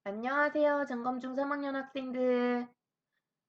안녕하세요. 점검중 3학년 학생들.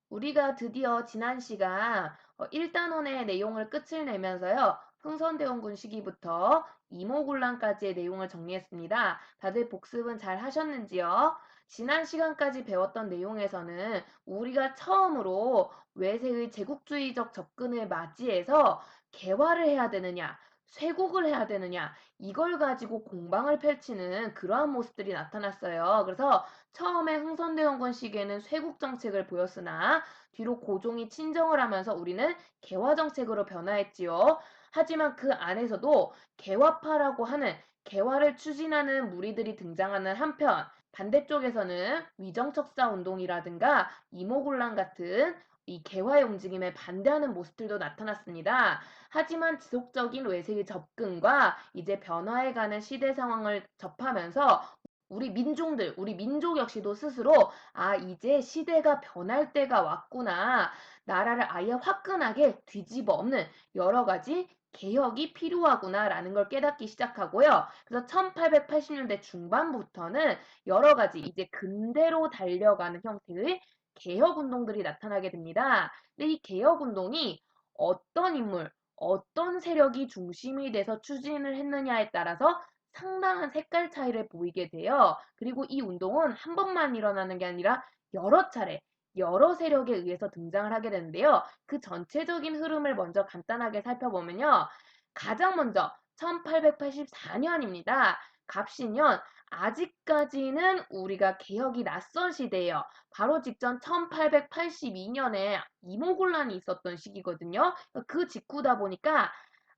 우리가 드디어 지난 시간 1단원의 내용을 끝을 내면서요. 흥선대원군 시기부터 이모군란까지의 내용을 정리했습니다. 다들 복습은 잘 하셨는지요? 지난 시간까지 배웠던 내용에서는 우리가 처음으로 외세의 제국주의적 접근을 맞이해서 개화를 해야 되느냐, 쇄국을 해야 되느냐, 이걸 가지고 공방을 펼치는 그러한 모습들이 나타났어요. 그래서 처음에 흥선대원군 시기에는 쇄국 정책을 보였으나 뒤로 고종이 친정을 하면서 우리는 개화 정책으로 변화했지요. 하지만 그 안에서도 개화파라고 하는 개화를 추진하는 무리들이 등장하는 한편 반대쪽에서는 위정척사 운동이라든가 이모군란 같은 이 개화의 움직임에 반대하는 모습들도 나타났습니다. 하지만 지속적인 외세의 접근과 이제 변화해가는 시대 상황을 접하면서 우리 민중들, 우리 민족 역시도 스스로 이제 시대가 변할 때가 왔구나. 나라를 아예 화끈하게 뒤집어 엎는 여러 가지 개혁이 필요하구나라는 걸 깨닫기 시작하고요. 그래서 1880년대 중반부터는 여러 가지 이제 근대로 달려가는 형태의 개혁 운동들이 나타나게 됩니다. 근데 이 개혁 운동이 어떤 인물, 어떤 세력이 중심이 돼서 추진을 했느냐에 따라서 상당한 색깔 차이를 보이게 돼요. 그리고 이 운동은 한 번만 일어나는 게 아니라 여러 차례, 여러 세력에 의해서 등장을 하게 되는데요. 그 전체적인 흐름을 먼저 간단하게 살펴보면요. 가장 먼저 1884년입니다. 갑신년, 아직까지는 우리가 개혁이 낯선 시대예요. 바로 직전 1882년에 이모군란이 있었던 시기거든요. 그 직후다 보니까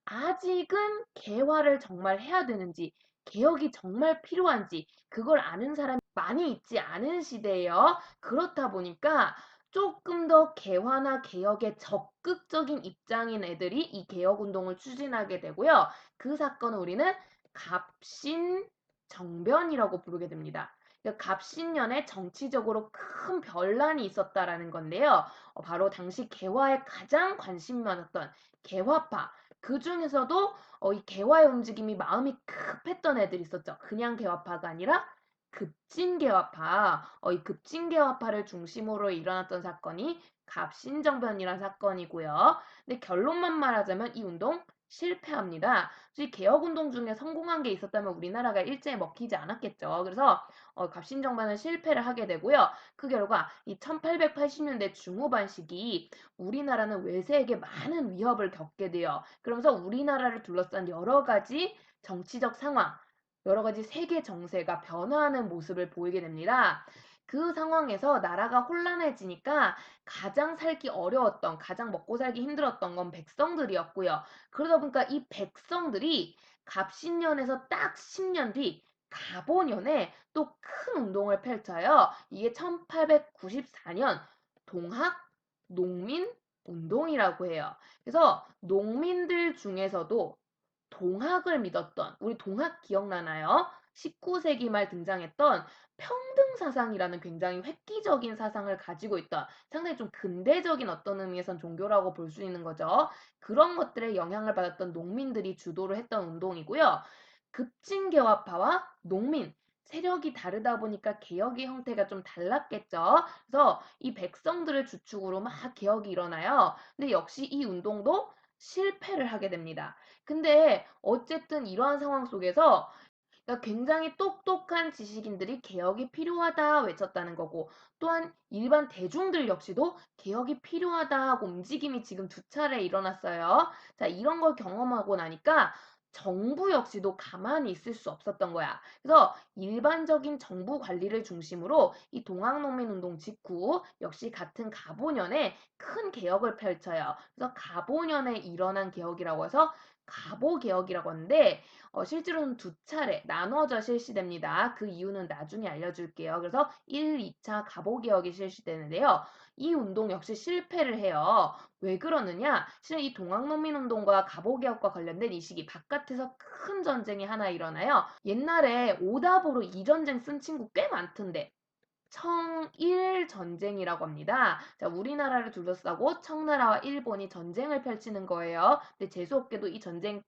아직은 개화를 정말 해야 되는지, 개혁이 정말 필요한지, 그걸 아는 사람이 많이 있지 않은 시대예요. 그렇다 보니까 조금 더 개화나 개혁에 적극적인 입장인 애들이 이 개혁 운동을 추진하게 되고요. 그 사건을 우리는 갑신정변이라고 부르게 됩니다. 그러니까 갑신년에 정치적으로 큰 변란이 있었다라는 건데요. 바로 당시 개화에 가장 관심이 많았던 개화파, 그 중에서도 이 개화의 움직임이 마음이 급했던 애들이 있었죠. 그냥 개화파가 아니라 급진개화파. 이 급진개화파를 중심으로 일어났던 사건이 갑신정변이란 사건이고요. 근데 결론만 말하자면 이 운동 실패합니다. 이 개혁운동 중에 성공한 게 있었다면 우리나라가 일제에 먹히지 않았겠죠. 그래서 갑신정변은 실패를 하게 되고요. 그 결과 이 1880년대 중후반 시기 우리나라는 외세에게 많은 위협을 겪게 돼요. 그러면서 우리나라를 둘러싼 여러 가지 정치적 상황, 여러 가지 세계 정세가 변화하는 모습을 보이게 됩니다. 그 상황에서 나라가 혼란해지니까 가장 살기 어려웠던, 가장 먹고 살기 힘들었던 건 백성들이었고요. 그러다 보니까 이 백성들이 갑신년에서 딱 10년 뒤 갑오년에 또 큰 운동을 펼쳐요. 이게 1894년 동학 농민 운동이라고 해요. 그래서 농민들 중에서도 동학을 믿었던, 우리 동학 기억나나요? 19세기 말 등장했던 평등 사상이라는 굉장히 획기적인 사상을 가지고 있던 상당히 좀 근대적인 어떤 의미에선 종교라고 볼 수 있는 거죠. 그런 것들에 영향을 받았던 농민들이 주도를 했던 운동이고요. 급진개화파와 농민, 세력이 다르다 보니까 개혁의 형태가 좀 달랐겠죠. 그래서 이 백성들을 주축으로 막 개혁이 일어나요. 근데 역시 이 운동도 실패를 하게 됩니다. 근데 어쨌든 이러한 상황 속에서 그러니까 굉장히 똑똑한 지식인들이 개혁이 필요하다 외쳤다는 거고 또한 일반 대중들 역시도 개혁이 필요하다 하고 움직임이 지금 두 차례 일어났어요. 자, 이런 걸 경험하고 나니까 정부 역시도 가만히 있을 수 없었던 거야. 그래서 일반적인 정부 관리를 중심으로 이 동학농민운동 직후 역시 같은 갑오년에 큰 개혁을 펼쳐요. 그래서 갑오년에 일어난 개혁이라고 해서 갑오개혁이라고 하는데 실제로는 두 차례 나눠져 실시됩니다. 그 이유는 나중에 알려줄게요. 그래서 1, 2차 갑오개혁이 실시되는데요. 이 운동 역시 실패를 해요. 왜 그러느냐? 실은 이 동학농민운동과 갑오개혁과 관련된 이 시기 바깥에서 큰 전쟁이 하나 일어나요. 옛날에 오답으로 이 전쟁 쓴 친구 꽤 많던데. 청일 전쟁이라고 합니다. 자, 우리나라를 둘러싸고 청나라와 일본이 전쟁을 펼치는 거예요. 근데 재수없게도 이 전쟁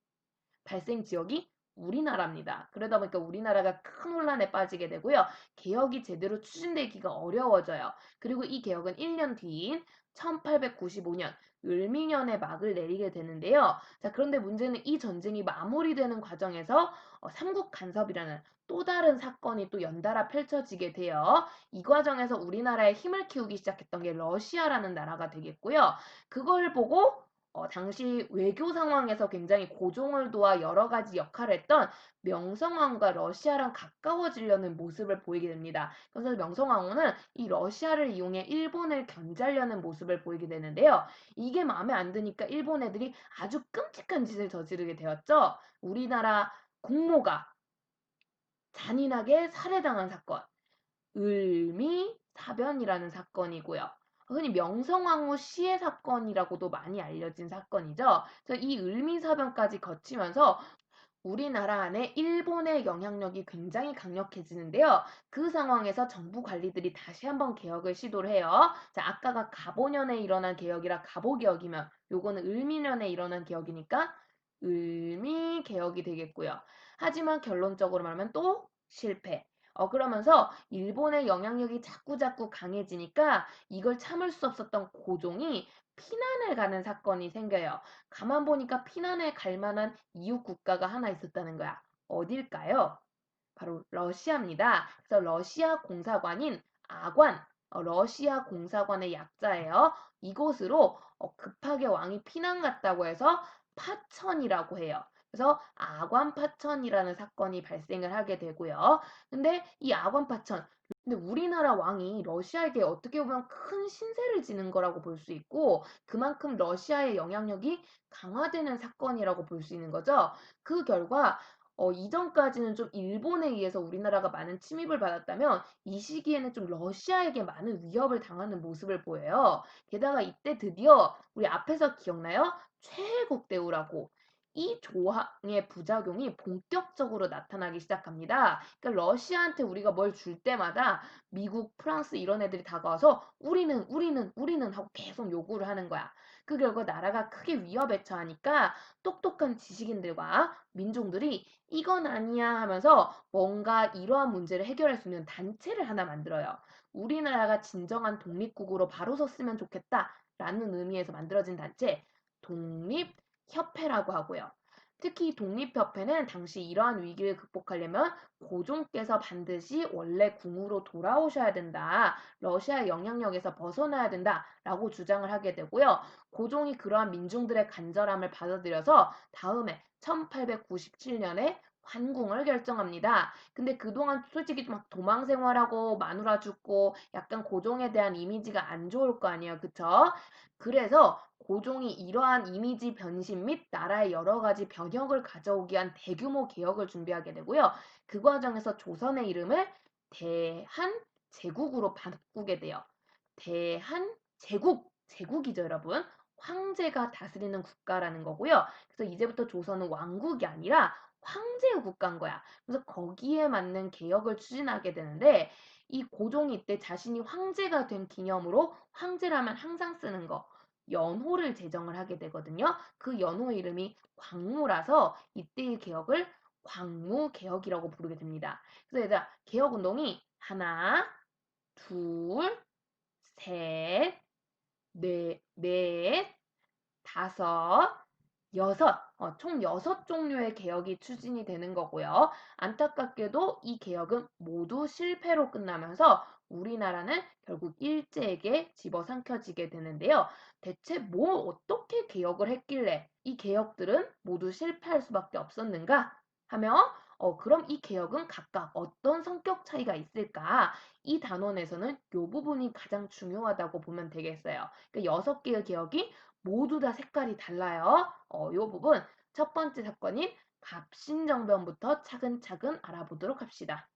발생 지역이 우리나라입니다. 그러다 보니까 우리나라가 큰 혼란에 빠지게 되고요. 개혁이 제대로 추진되기가 어려워져요. 그리고 이 개혁은 1년 뒤인 1895년 을미년에 막을 내리게 되는데요. 자, 그런데 문제는 이 전쟁이 마무리되는 과정에서 삼국 간섭이라는 또 다른 사건이 또 연달아 펼쳐지게 돼요. 이 과정에서 우리나라의 힘을 키우기 시작했던 게 러시아라는 나라가 되겠고요. 그걸 보고 당시 외교 상황에서 굉장히 고종을 도와 여러 가지 역할을 했던 명성황후가 러시아랑 가까워지려는 모습을 보이게 됩니다. 그래서 명성황후는 이 러시아를 이용해 일본을 견제하려는 모습을 보이게 되는데요. 이게 마음에 안 드니까 일본 애들이 아주 끔찍한 짓을 저지르게 되었죠. 우리나라 공모가 잔인하게 살해당한 사건, 을미사변이라는 사건이고요. 흔히 명성황후 시해 사건이라고도 많이 알려진 사건이죠. 그래서 이 을미사변까지 거치면서 우리나라 안에 일본의 영향력이 굉장히 강력해지는데요. 그 상황에서 정부 관리들이 다시 한번 개혁을 시도를 해요. 자, 아까가 갑오년에 일어난 개혁이라 갑오개혁이면 요거는 을미년에 일어난 개혁이니까 을미개혁이 되겠고요. 하지만 결론적으로 말하면 또 실패. 그러면서 일본의 영향력이 자꾸자꾸 강해지니까 이걸 참을 수 없었던 고종이 피난을 가는 사건이 생겨요. 가만 보니까 피난을 갈 만한 이웃 국가가 하나 있었다는 거야. 어딜까요? 바로 러시아입니다. 그래서 러시아 공사관인 아관, 러시아 공사관의 약자예요. 이곳으로 급하게 왕이 피난 갔다고 해서 파천이라고 해요. 그래서 아관 파천이라는 사건이 발생을 하게 되고요. 근데 이 아관 파천, 근데 우리나라 왕이 러시아에게 어떻게 보면 큰 신세를 지는 거라고 볼 수 있고 그만큼 러시아의 영향력이 강화되는 사건이라고 볼 수 있는 거죠. 그 결과 이전까지는 좀 일본에 의해서 우리나라가 많은 침입을 받았다면 이 시기에는 좀 러시아에게 많은 위협을 당하는 모습을 보여요. 게다가 이때 드디어 우리 앞에서 기억나요? 최애국대우라고 이 조항의 부작용이 본격적으로 나타나기 시작합니다. 그러니까 러시아한테 우리가 뭘 줄 때마다 미국, 프랑스 이런 애들이 다가와서 우리는 하고 계속 요구를 하는 거야. 그 결과 나라가 크게 위협에 처하니까 똑똑한 지식인들과 민중들이 이건 아니야 하면서 뭔가 이러한 문제를 해결할 수 있는 단체를 하나 만들어요. 우리나라가 진정한 독립국으로 바로 섰으면 좋겠다라는 의미에서 만들어진 단체 독립협회라고 하고요. 특히 독립협회는 당시 이러한 위기를 극복하려면 고종께서 반드시 원래 궁으로 돌아오셔야 된다. 러시아의 영향력에서 벗어나야 된다라고 주장을 하게 되고요. 고종이 그러한 민중들의 간절함을 받아들여서 다음해 1897년에 환궁을 결정합니다. 근데 그동안 솔직히 막 도망 생활하고 마누라 죽고 약간 고종에 대한 이미지가 안 좋을 거 아니에요. 그쵸? 그래서 고종이 이러한 이미지 변신 및 나라의 여러 가지 변혁을 가져오기 위한 대규모 개혁을 준비하게 되고요. 그 과정에서 조선의 이름을 대한제국으로 바꾸게 돼요. 대한제국, 제국이죠, 여러분. 황제가 다스리는 국가라는 거고요. 그래서 이제부터 조선은 왕국이 아니라 황제의 국가인 거야. 그래서 거기에 맞는 개혁을 추진하게 되는데 이 고종이 이때 자신이 황제가 된 기념으로 황제라면 항상 쓰는 거 연호를 제정을 하게 되거든요. 그 연호 이름이 광무라서 이때의 개혁을 광무개혁이라고 부르게 됩니다. 그래서 얘들아 개혁운동이 하나, 둘, 셋, 넷, 다섯, 여섯, 총 여섯 종류의 개혁이 추진이 되는 거고요. 안타깝게도 이 개혁은 모두 실패로 끝나면서 우리나라는 결국 일제에게 집어삼켜지게 되는데요. 대체 뭐 어떻게 개혁을 했길래 이 개혁들은 모두 실패할 수밖에 없었는가 하며 그럼 이 개혁은 각각 어떤 성격 차이가 있을까? 이 단원에서는 이 부분이 가장 중요하다고 보면 되겠어요. 그러니까 6개의 개혁이 모두 다 색깔이 달라요. 이 부분 첫 번째 사건인 갑신정변부터 차근차근 알아보도록 합시다.